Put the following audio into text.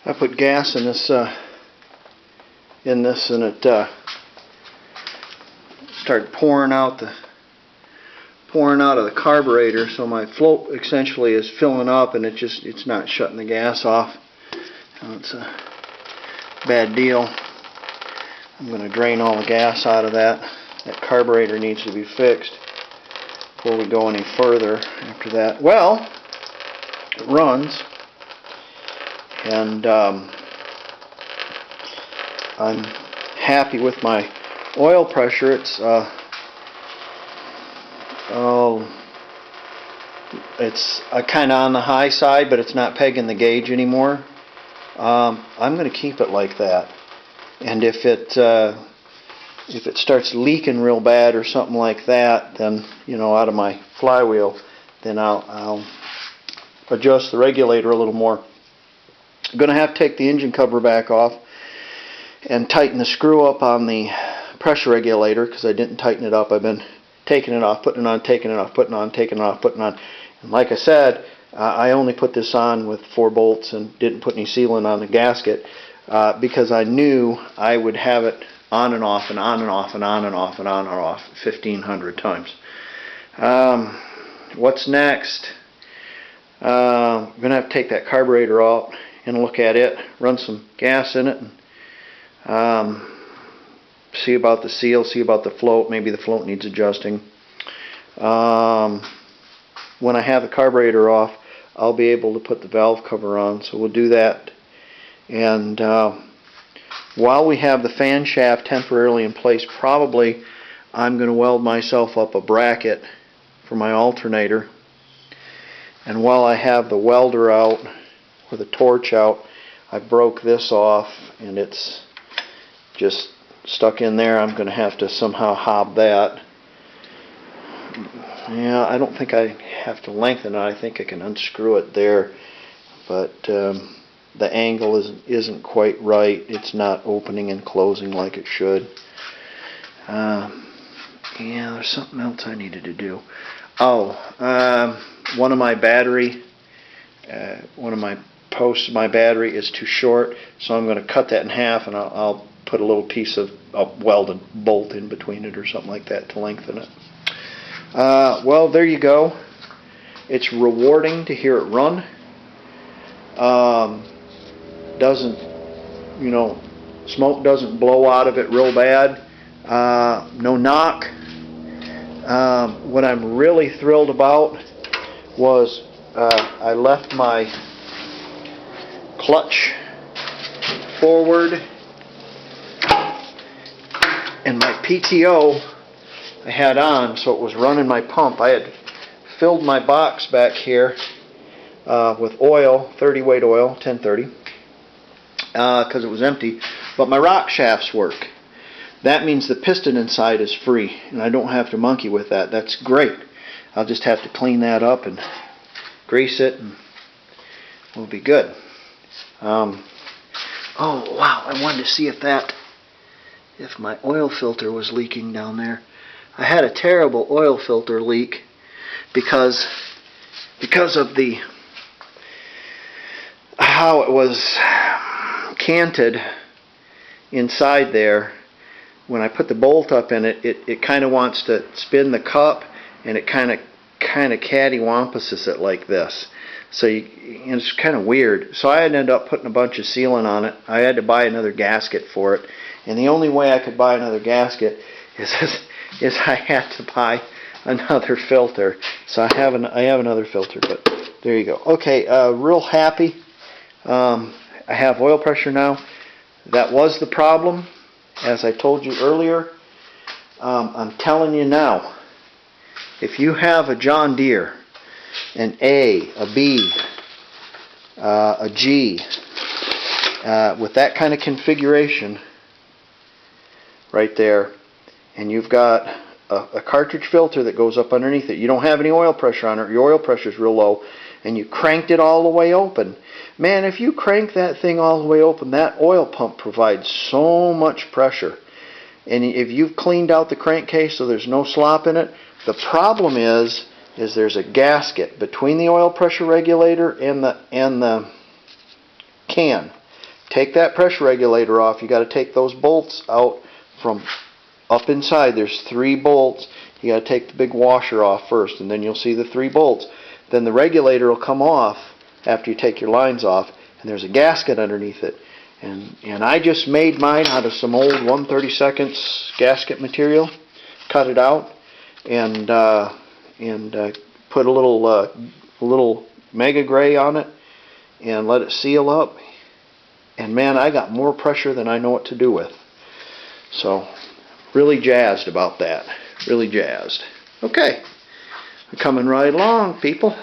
I put gas in this and it started pouring out of the carburetor, so my float essentially is filling up, and it's not shutting the gas off. It's a bad deal. I'm going to drain all the gas out of that. That carburetor needs to be fixed before we go any further after that. Well, it runs, and I'm happy with my oil pressure. It's kind of on the high side, but it's not pegging the gauge anymore. I'm going to keep it like that, and if it starts leaking real bad or something like that, then out of my flywheel, then I'll adjust the regulator a little more. I'm going to have to take the engine cover back off and tighten the screw up on the pressure regulator, because I didn't tighten it up. I've been taking it off, putting it on, taking it off, putting it on, taking it off, putting it on. And like I said, I only put this on with 4 bolts and didn't put any sealant on the gasket because I knew I would have it on and off and on and off and on and off and on and off 1,500 times. What's next? I'm going to have to take that carburetor out and look at it, run some gas in it, and see about the seal, see about the float. Maybe the float needs adjusting. When I have the carburetor off, I'll be able to put the valve cover on, so we'll do that. And while we have the fan shaft temporarily in place, probably I'm going to weld myself up a bracket for my alternator. And while I have the welder out, or the torch out, I broke this off and it's just stuck in there. I'm going to have to somehow hob that. Yeah, I don't think I have to lengthen it. I think I can unscrew it there, but the angle isn't quite right. It's not opening and closing like it should. Yeah, there's something else I needed to do. One of my posts of my battery is too short, so I'm going to cut that in half, and I'll put a little piece of a welded bolt in between it or something like that to lengthen it. Well, there you go. It's rewarding to hear it run. Smoke doesn't blow out of it real bad. No knock. What I'm really thrilled about was I left my clutch forward, and my PTO I had on, so it was running my pump. I had filled my box back here with oil, 30 weight oil, 1030, because it was empty, but my rock shafts work. That means the piston inside is free, and I don't have to monkey with that. That's great. I'll just have to clean that up and grease it, and we'll be good. Oh wow, I wanted to see if my oil filter was leaking down there. I had a terrible oil filter leak because of how it was canted inside there. When I put the bolt up in it, it kind of wants to spin the cup, and it kind of cattywampuses it like this. So it's kind of weird. So I ended up putting a bunch of sealant on it. I had to buy another gasket for it, and the only way I could buy another gasket is I had to buy another filter. So I have another filter, but there you go. Okay, real happy. I have oil pressure now. That was the problem, as I told you earlier. I'm telling you now, if you have a John Deere, an A, a B, a G, with that kind of configuration right there, and you've got a cartridge filter that goes up underneath it, you don't have any oil pressure on it, your oil pressure is real low, and you cranked it all the way open. Man, if you crank that thing all the way open, that oil pump provides so much pressure. And if you've cleaned out the crankcase so there's no slop in it, the problem is there's a gasket between the oil pressure regulator and the can. take that pressure regulator off. You got to take those bolts out from up inside. There's 3 bolts. You got to take the big washer off first, and then you'll see the 3 bolts. Then the regulator will come off after you take your lines off, and there's a gasket underneath it. And I just made mine out of some old 1/32 gasket material, cut it out, and put a little Mega Gray on it, and let it seal up. And man, I got more pressure than I know what to do with. So, really jazzed about that. Really jazzed. Okay, we're coming right along, people.